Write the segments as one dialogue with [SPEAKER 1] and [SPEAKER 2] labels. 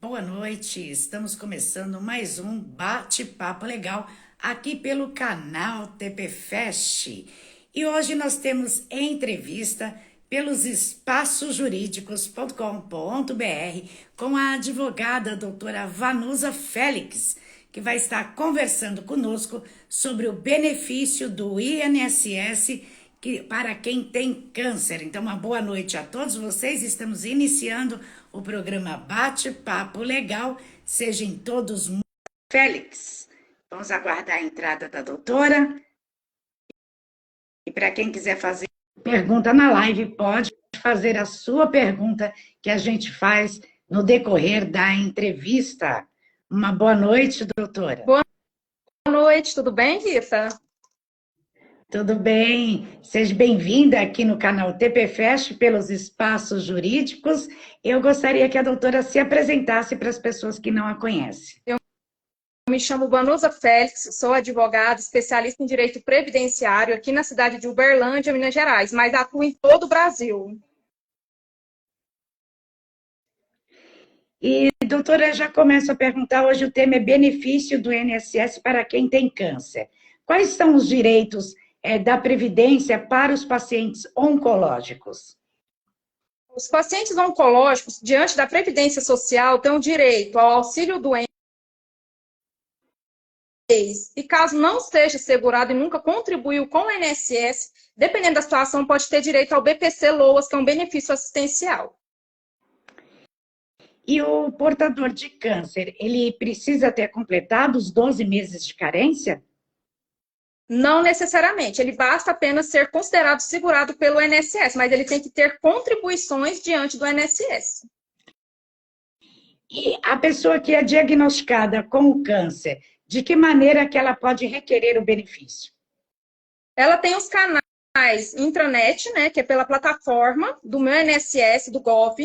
[SPEAKER 1] Boa noite, estamos começando mais um bate-papo legal aqui pelo canal TP Fest. E hoje nós temos entrevista pelos espaçosjurídicos.com.br com a advogada doutora Vanusa Félix, que vai estar conversando conosco sobre o benefício do INSS para quem tem câncer. Então, uma boa noite a todos vocês. Estamos iniciando o programa Bate-Papo Legal. Sejam todos muito Félix. Vamos aguardar a entrada da doutora. E para quem quiser fazer pergunta na live, pode fazer a sua pergunta que a gente faz no decorrer da entrevista. Uma boa noite, doutora.
[SPEAKER 2] Boa noite, tudo bem, Rita?
[SPEAKER 1] Tudo bem? Seja bem-vinda aqui no canal TP Fest pelos espaços jurídicos. Eu gostaria que a doutora se apresentasse para as pessoas que não a conhecem.
[SPEAKER 2] Eu me chamo Vanusa Félix, sou advogada, especialista em direito previdenciário aqui na cidade de Uberlândia, Minas Gerais, mas atuo em todo o Brasil.
[SPEAKER 1] E, doutora, já começo a perguntar, hoje o tema é benefício do INSS para quem tem câncer. Quais são os direitos da Previdência para os pacientes oncológicos?
[SPEAKER 2] Os pacientes oncológicos, diante da Previdência Social, têm o direito ao auxílio doença e caso não seja segurado e nunca contribuiu com o INSS, dependendo da situação, pode ter direito ao BPC-LOAS, que é um benefício assistencial.
[SPEAKER 1] E o portador de câncer, ele precisa ter completado os 12 meses de carência?
[SPEAKER 2] Não necessariamente, ele basta apenas ser considerado segurado pelo INSS, mas ele tem que ter contribuições diante do INSS.
[SPEAKER 1] E a pessoa que é diagnosticada com o câncer, de que maneira que ela pode requerer o benefício?
[SPEAKER 2] Ela tem os canais intranet, né, que é pela plataforma do meu INSS, do Gov,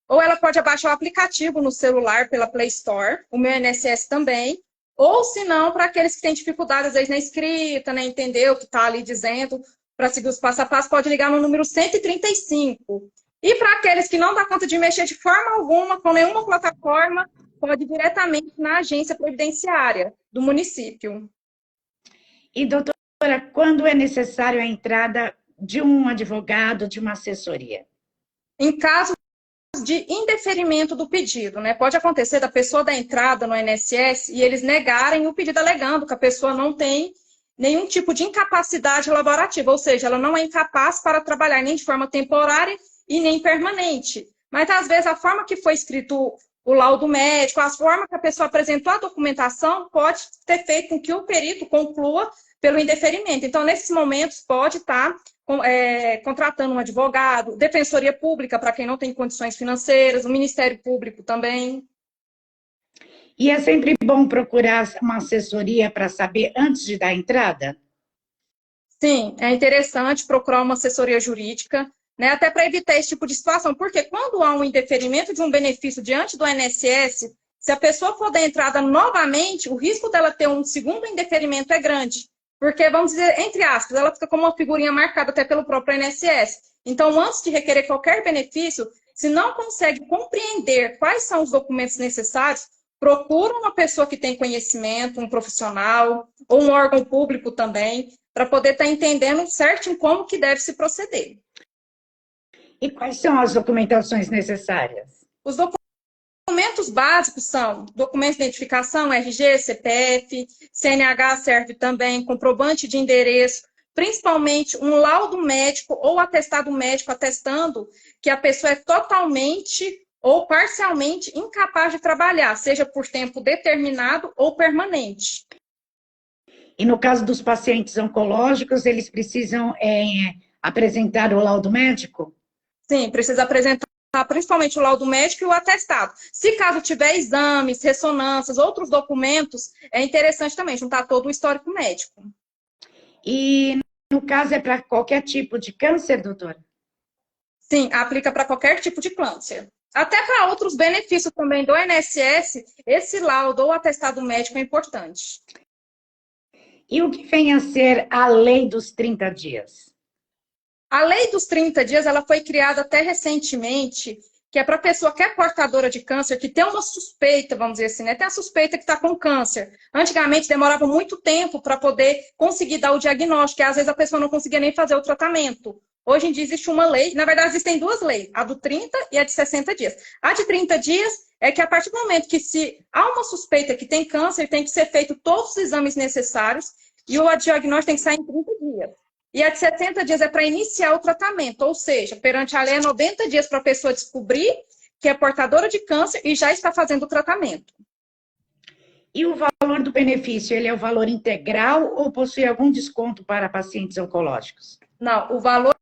[SPEAKER 2] ou ela pode abaixar o aplicativo no celular pela Play Store, o meu INSS também, ou se não, para aqueles que têm dificuldade, às vezes, na escrita, né, entender o que está ali dizendo, para seguir os passo a passo, pode ligar no número 135. E para aqueles que não dá conta de mexer de forma alguma, com nenhuma plataforma, pode ir diretamente na agência previdenciária do município.
[SPEAKER 1] E, doutora, quando é necessário a entrada de um advogado, de uma assessoria?
[SPEAKER 2] Em caso de indeferimento do pedido, né? Pode acontecer da pessoa dar entrada no INSS e eles negarem o pedido alegando que a pessoa não tem nenhum tipo de incapacidade laborativa, ou seja, ela não é incapaz para trabalhar nem de forma temporária e nem permanente. Mas, às vezes, a forma que foi escrito o laudo médico, a forma que a pessoa apresentou a documentação pode ter feito com que o perito conclua pelo indeferimento. Então, nesses momentos, pode estar contratando um advogado, defensoria pública para quem não tem condições financeiras, o Ministério Público também.
[SPEAKER 1] E é sempre bom procurar uma assessoria para saber antes de dar entrada?
[SPEAKER 2] Sim, é interessante procurar uma assessoria jurídica, né, até para evitar esse tipo de situação, porque quando há um indeferimento de um benefício diante do INSS, se a pessoa for dar entrada novamente, o risco dela ter um segundo indeferimento é grande. Porque, vamos dizer, entre aspas, ela fica como uma figurinha marcada até pelo próprio INSS. Então, antes de requerer qualquer benefício, se não consegue compreender quais são os documentos necessários, procura uma pessoa que tem conhecimento, um profissional, ou um órgão público também, para poder estar entendendo certinho como que deve se proceder.
[SPEAKER 1] E quais são as documentações necessárias?
[SPEAKER 2] Os documentos básicos são documento de identificação, RG, CPF, CNH serve também, comprovante de endereço, principalmente um laudo médico ou atestado médico atestando que a pessoa é totalmente ou parcialmente incapaz de trabalhar, seja por tempo determinado ou permanente.
[SPEAKER 1] E no caso dos pacientes oncológicos, eles precisam apresentar o laudo médico?
[SPEAKER 2] Sim, precisa apresentar principalmente o laudo médico e o atestado. Se caso tiver exames, ressonâncias, outros documentos, é interessante também juntar todo o histórico médico.
[SPEAKER 1] E no caso é para qualquer tipo de câncer, doutora?
[SPEAKER 2] Sim, aplica para qualquer tipo de câncer. Até para outros benefícios também do INSS, esse laudo ou atestado médico é importante.
[SPEAKER 1] E o que vem a ser a lei dos 30 dias?
[SPEAKER 2] A lei dos 30 dias ela foi criada até recentemente, que é para a pessoa que é portadora de câncer, que tem uma suspeita, vamos dizer assim, né? Tem a suspeita que está com câncer. Antigamente demorava muito tempo para poder conseguir dar o diagnóstico, e às vezes a pessoa não conseguia nem fazer o tratamento. Hoje em dia existe uma lei, na verdade existem duas leis, a do 30 e a de 60 dias. A de 30 dias é que a partir do momento que se há uma suspeita que tem câncer, tem que ser feito todos os exames necessários e o diagnóstico tem que sair em 30 dias. E a de 60 dias é para iniciar o tratamento, ou seja, perante a lei é 90 dias para a pessoa descobrir que é portadora de câncer e já está fazendo o tratamento.
[SPEAKER 1] E o valor do benefício, ele é o valor integral ou possui algum desconto para pacientes oncológicos?
[SPEAKER 2] Não, o valor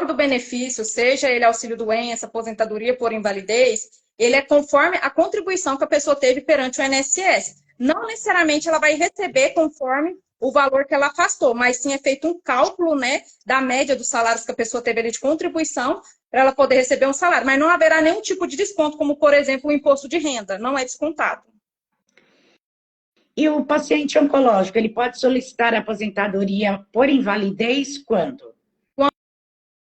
[SPEAKER 2] do benefício, seja ele auxílio-doença, aposentadoria por invalidez, ele é conforme a contribuição que a pessoa teve perante o INSS. Não necessariamente ela vai receber conforme o valor que ela afastou, mas sim é feito um cálculo, né, da média dos salários que a pessoa teve ali de contribuição para ela poder receber um salário. Mas não haverá nenhum tipo de desconto, como, por exemplo, o imposto de renda, não é descontado.
[SPEAKER 1] E o paciente oncológico, ele pode solicitar aposentadoria por invalidez quando?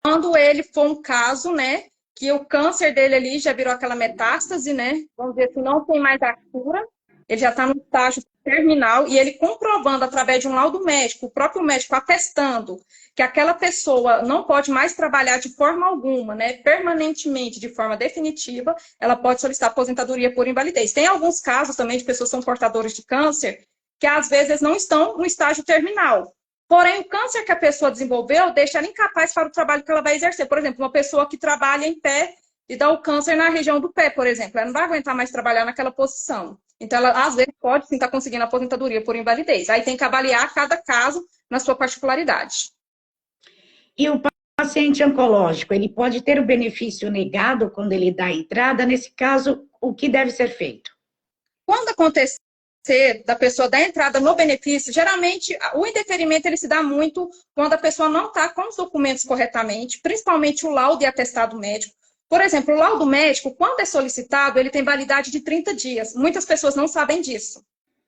[SPEAKER 2] Quando ele for um caso, né, que o câncer dele ali já virou aquela metástase, né, vamos dizer assim, não tem mais a cura, ele já está no estágio terminal e ele comprovando através de um laudo médico, o próprio médico atestando que aquela pessoa não pode mais trabalhar de forma alguma, né, permanentemente, de forma definitiva, ela pode solicitar aposentadoria por invalidez. Tem alguns casos também de pessoas que são portadoras de câncer que às vezes não estão no estágio terminal. Porém, o câncer que a pessoa desenvolveu deixa ela incapaz para o trabalho que ela vai exercer. Por exemplo, uma pessoa que trabalha em pé e dá o câncer na região do pé, por exemplo, ela não vai aguentar mais trabalhar naquela posição. Então, ela, às vezes, pode sim estar conseguindo aposentadoria por invalidez. Aí tem que avaliar cada caso na sua particularidade.
[SPEAKER 1] E o paciente oncológico, ele pode ter o benefício negado quando ele dá entrada? Nesse caso, o que deve ser feito?
[SPEAKER 2] Quando acontecer da pessoa dar entrada no benefício, geralmente o indeferimento ele se dá muito quando a pessoa não está com os documentos corretamente, principalmente o laudo e atestado médico. Por exemplo, o laudo médico, quando é solicitado, ele tem validade de 30 dias. Muitas pessoas não sabem disso.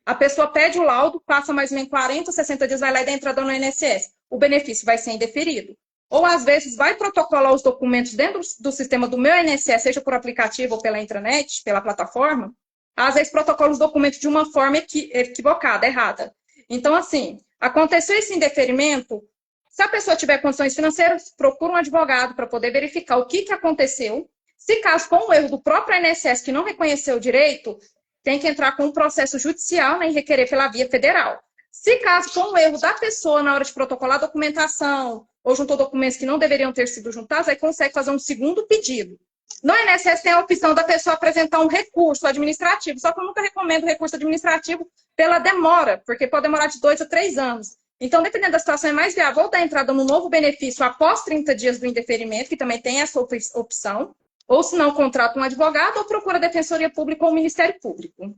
[SPEAKER 2] A pessoa pede o laudo, passa mais ou menos 40, 60 dias, vai lá e dá entrada no INSS. O benefício vai ser indeferido. Ou, às vezes, vai protocolar os documentos dentro do sistema do meu INSS, seja por aplicativo ou pela intranet, pela plataforma. Às vezes, protocola os documentos de uma forma equivocada, errada. Então, assim, aconteceu esse indeferimento, se a pessoa tiver condições financeiras, procura um advogado para poder verificar o que aconteceu. Se caso for um erro do próprio INSS que não reconheceu o direito, tem que entrar com um processo judicial, né, e requerer pela via federal. Se caso for um erro da pessoa na hora de protocolar a documentação ou juntou documentos que não deveriam ter sido juntados, aí consegue fazer um segundo pedido. No INSS tem a opção da pessoa apresentar um recurso administrativo, só que eu nunca recomendo recurso administrativo pela demora, porque pode demorar de 2 a 3 anos. Então, dependendo da situação, é mais viável dar entrada no novo benefício após 30 dias do indeferimento, que também tem essa opção, ou se não, contrata um advogado ou procura a Defensoria Pública ou o Ministério Público.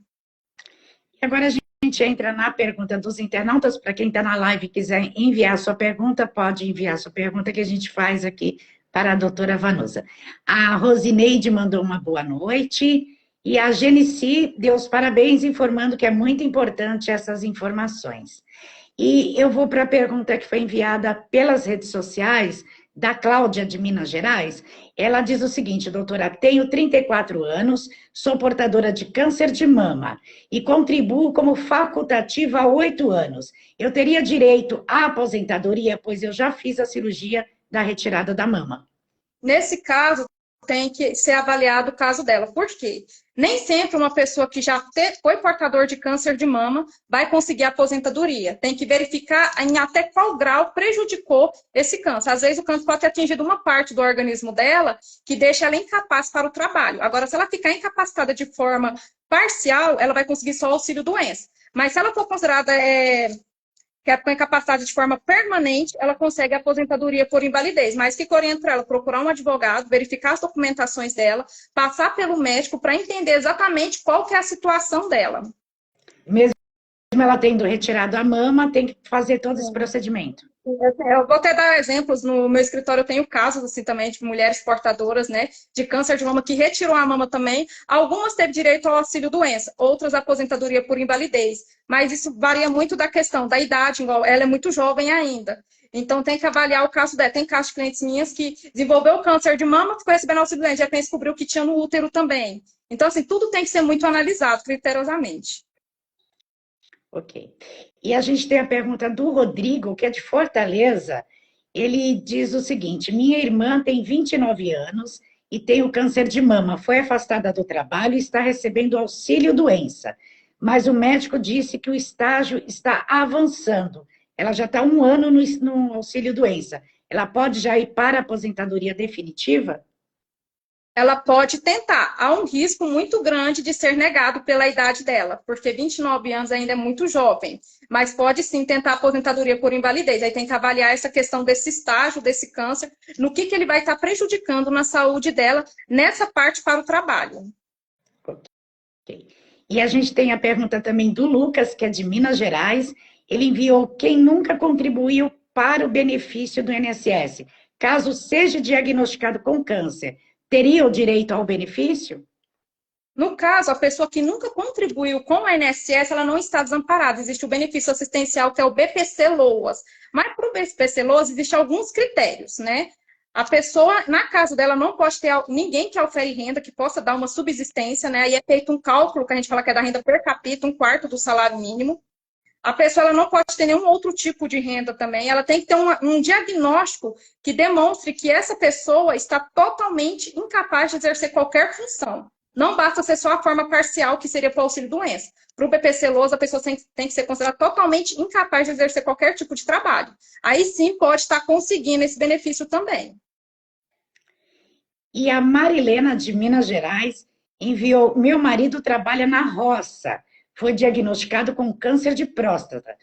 [SPEAKER 1] Agora a gente entra na pergunta dos internautas. Para quem está na live e quiser enviar sua pergunta, pode enviar sua pergunta que a gente faz aqui para a doutora Vanusa. A Rosineide mandou uma boa noite e a Genici deu os parabéns informando que é muito importante essas informações. E eu vou para a pergunta que foi enviada pelas redes sociais da Cláudia de Minas Gerais. Ela diz o seguinte: doutora, tenho 34 anos, sou portadora de câncer de mama e contribuo como facultativa há 8 anos. Eu teria direito à aposentadoria, pois eu já fiz a cirurgia da retirada da mama.
[SPEAKER 2] Nesse caso, tem que ser avaliado o caso dela. Por quê? Nem sempre uma pessoa que já foi portador de câncer de mama vai conseguir a aposentadoria. Tem que verificar em até qual grau prejudicou esse câncer. Às vezes o câncer pode ter atingido uma parte do organismo dela que deixa ela incapaz para o trabalho. Agora, se ela ficar incapacitada de forma parcial, ela vai conseguir só auxílio-doença. Mas se ela for considerada que é com incapacidade de forma permanente, ela consegue a aposentadoria por invalidez. Mas que orienta para ela procurar um advogado, verificar as documentações dela, passar pelo médico para entender exatamente qual que é a situação dela.
[SPEAKER 1] Mesmo ela tendo retirado a mama, tem que fazer todo esse procedimento.
[SPEAKER 2] Eu vou até dar exemplos. No meu escritório eu tenho casos assim também de mulheres portadoras, né, de câncer de mama que retirou a mama também. Algumas teve direito ao auxílio-doença, outras à aposentadoria por invalidez. Mas isso varia muito da questão da idade, igual ela é muito jovem ainda. Então, tem que avaliar o caso dela. Tem casos de clientes minhas que desenvolveu câncer de mama, ficou recebendo auxílio doença, já descobriu que tinha no útero também. Então, assim, tudo tem que ser muito analisado criteriosamente.
[SPEAKER 1] Ok. E a gente tem a pergunta do Rodrigo, que é de Fortaleza. Ele diz o seguinte: minha irmã tem 29 anos e tem o câncer de mama. Foi afastada do trabalho e está recebendo auxílio doença. Mas o médico disse que o estágio está avançando. Ela já está 1 ano no auxílio doença. Ela pode já ir para a aposentadoria definitiva?
[SPEAKER 2] Ela pode tentar. Há um risco muito grande de ser negado pela idade dela, porque 29 anos ainda é muito jovem, mas pode sim tentar aposentadoria por invalidez. Aí tem que avaliar essa questão desse estágio, desse câncer, no que ele vai estar prejudicando na saúde dela nessa parte para o trabalho.
[SPEAKER 1] Ok. E a gente tem a pergunta também do Lucas, que é de Minas Gerais. Ele enviou: quem nunca contribuiu para o benefício do INSS, caso seja diagnosticado com câncer, teria o direito ao benefício?
[SPEAKER 2] No caso, a pessoa que nunca contribuiu com o INSS, ela não está desamparada. Existe o benefício assistencial, que é o BPC-LOAS. Mas para o BPC-LOAS, existem alguns critérios, né? A pessoa, na casa dela, não pode ter ninguém que ofere renda, que possa dar uma subsistência, né? Aí é feito um cálculo, que a gente fala que é da renda per capita, 1/4 do salário mínimo. A pessoa ela não pode ter nenhum outro tipo de renda também. Ela tem que ter um diagnóstico que demonstre que essa pessoa está totalmente incapaz de exercer qualquer função. Não basta ser só a forma parcial, que seria para o auxílio-doença. Para o BPC-LOAS, a pessoa tem que ser considerada totalmente incapaz de exercer qualquer tipo de trabalho. Aí sim pode estar conseguindo esse benefício também.
[SPEAKER 1] E a Marilena, de Minas Gerais, enviou: meu marido trabalha na roça, foi diagnosticado com câncer de próstata.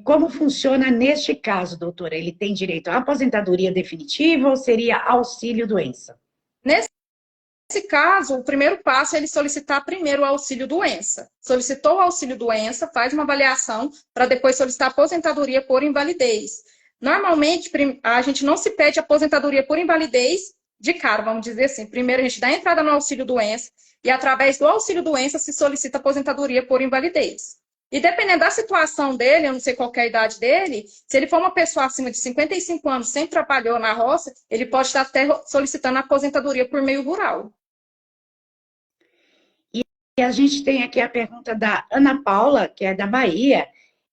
[SPEAKER 1] Como funciona neste caso, doutora? Ele tem direito à aposentadoria definitiva ou seria auxílio-doença?
[SPEAKER 2] Nesse caso, o primeiro passo é ele solicitar primeiro o auxílio-doença. Solicitou o auxílio-doença, faz uma avaliação para depois solicitar aposentadoria por invalidez. Normalmente, a gente não se pede aposentadoria por invalidez de cara, vamos dizer assim. Primeiro, a gente dá a entrada no auxílio-doença e, através do auxílio-doença, se solicita aposentadoria por invalidez. E dependendo da situação dele, eu não sei qual é a idade dele, se ele for uma pessoa acima de 55 anos, sempre trabalhou na roça, ele pode estar até solicitando aposentadoria por meio rural.
[SPEAKER 1] E a gente tem aqui a pergunta da Ana Paula, que é da Bahia.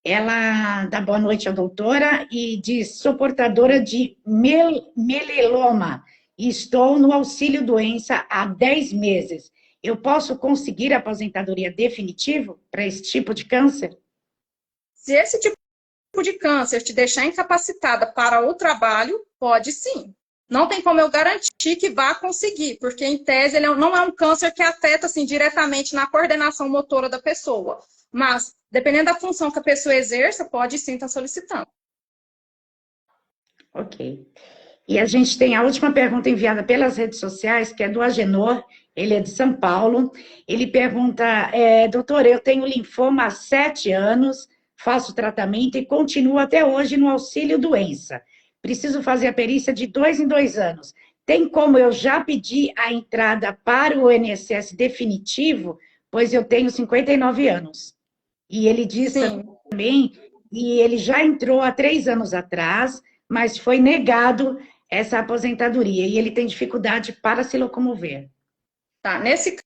[SPEAKER 1] Ela dá boa noite à doutora e diz: sou portadora de meleloma e estou no auxílio-doença há 10 meses. Eu posso conseguir aposentadoria definitiva para esse tipo de câncer?
[SPEAKER 2] Se esse tipo de câncer te deixar incapacitada para o trabalho, pode sim. Não tem como eu garantir que vá conseguir, porque em tese ele não é um câncer que afeta assim, diretamente na coordenação motora da pessoa. Mas, dependendo da função que a pessoa exerça, pode sim estar solicitando.
[SPEAKER 1] Ok. E a gente tem a última pergunta enviada pelas redes sociais, que é do Agenor, ele é de São Paulo. Ele pergunta: doutor, eu tenho linfoma há 7 anos, faço tratamento e continuo até hoje no auxílio-doença. Preciso fazer a perícia de 2 em 2 anos. Tem como eu já pedir a entrada para o INSS definitivo, pois eu tenho 59 anos. E ele diz
[SPEAKER 2] Sim.
[SPEAKER 1] também que ele já entrou há 3 anos atrás, mas foi negado essa aposentadoria e ele tem dificuldade para se locomover.
[SPEAKER 2] Tá. Nesse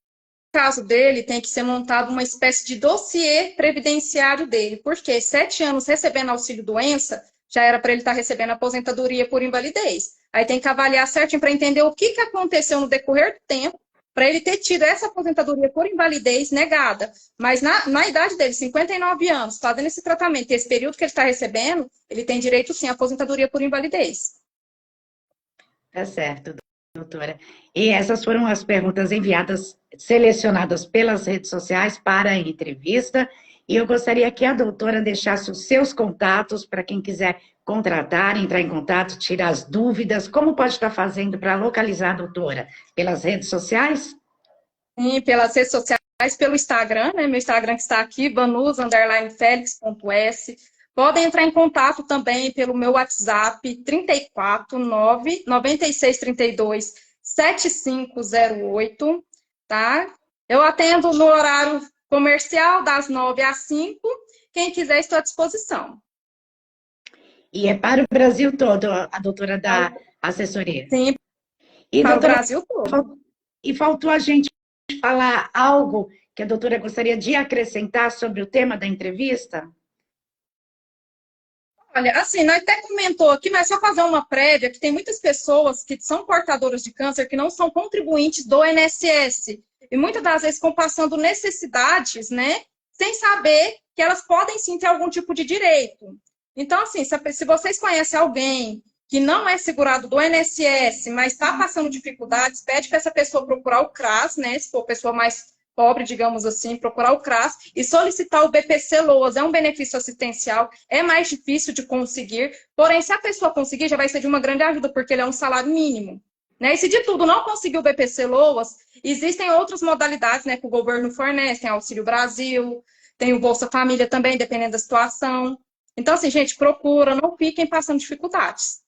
[SPEAKER 2] caso dele, tem que ser montado uma espécie de dossiê previdenciário dele, porque 7 anos recebendo auxílio-doença, já era para ele estar recebendo aposentadoria por invalidez. Aí tem que avaliar certinho para entender o que aconteceu no decorrer do tempo, para ele ter tido essa aposentadoria por invalidez negada. Mas na idade dele, 59 anos, fazendo esse tratamento, esse período que ele está recebendo, ele tem direito sim à aposentadoria por invalidez.
[SPEAKER 1] Tá certo, doutora. E essas foram as perguntas enviadas, selecionadas pelas redes sociais para a entrevista. E eu gostaria que a doutora deixasse os seus contatos para quem quiser contratar, entrar em contato, tirar as dúvidas. Como pode estar fazendo para localizar a doutora? Pelas redes sociais?
[SPEAKER 2] Sim, pelas redes sociais, pelo Instagram, né? Meu Instagram que está aqui, vanus_felix.s. Podem entrar em contato também pelo meu WhatsApp, 34 9 96 32 7508, tá? Eu atendo no horário comercial, das 9 às 5. Quem quiser, estou à disposição.
[SPEAKER 1] E é para o Brasil todo, a doutora da assessoria.
[SPEAKER 2] Sim,
[SPEAKER 1] E,
[SPEAKER 2] para o
[SPEAKER 1] doutora,
[SPEAKER 2] Brasil todo.
[SPEAKER 1] faltou a gente falar algo que a doutora gostaria de acrescentar sobre o tema da entrevista?
[SPEAKER 2] Olha, assim, nós até comentou aqui, mas só fazer uma prévia, que tem muitas pessoas que são portadoras de câncer que não são contribuintes do INSS. E muitas das vezes estão passando necessidades, né? Sem saber que elas podem sim ter algum tipo de direito. Então, assim, se vocês conhecem alguém que não é segurado do INSS, mas está passando dificuldades, pede para essa pessoa procurar o CRAS, né? Se for pessoa mais pobre, digamos assim, procurar o CRAS e solicitar o BPC-LOAS. É um benefício assistencial, é mais difícil de conseguir, porém, se a pessoa conseguir, já vai ser de uma grande ajuda, porque ele é um salário mínimo. Né? E se de tudo não conseguir o BPC-LOAS, existem outras modalidades, né, que o governo fornece, tem Auxílio Brasil, tem o Bolsa Família também, dependendo da situação. Então, assim, gente, procura, não fiquem passando dificuldades.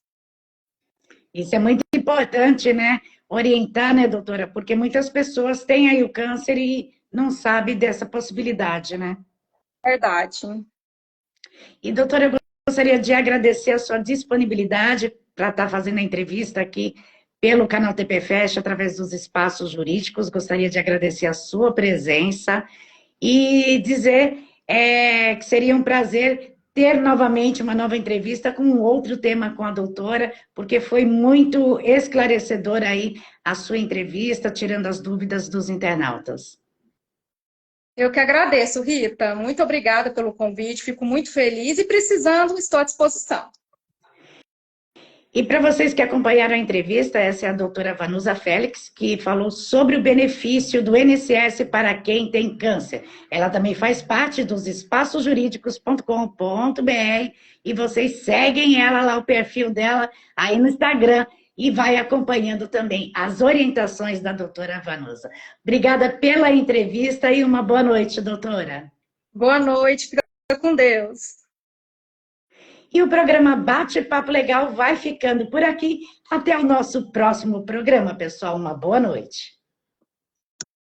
[SPEAKER 1] Isso é muito importante, né? Orientar, né, doutora? Porque muitas pessoas têm aí o câncer e não sabem dessa possibilidade, né?
[SPEAKER 2] Verdade.
[SPEAKER 1] E, doutora, eu gostaria de agradecer a sua disponibilidade para estar fazendo a entrevista aqui pelo canal TP Fest, através dos espaços jurídicos. Gostaria de agradecer a sua presença e dizer que seria um prazer ter novamente uma nova entrevista com um outro tema com a doutora, porque foi muito esclarecedora aí a sua entrevista, tirando as dúvidas dos internautas.
[SPEAKER 2] Eu que agradeço, Rita. Muito obrigada pelo convite, fico muito feliz e precisando, estou à disposição.
[SPEAKER 1] E para vocês que acompanharam a entrevista, essa é a doutora Vanusa Félix, que falou sobre o benefício do INSS para quem tem câncer. Ela também faz parte dos espaçosjurídicos.com.br e vocês seguem ela lá, o perfil dela aí no Instagram, e vai acompanhando também as orientações da doutora Vanusa. Obrigada pela entrevista e uma boa noite, doutora.
[SPEAKER 2] Boa noite, fica com Deus.
[SPEAKER 1] E o programa Bate-Papo Legal vai ficando por aqui. Até o nosso próximo programa, pessoal. Uma boa noite.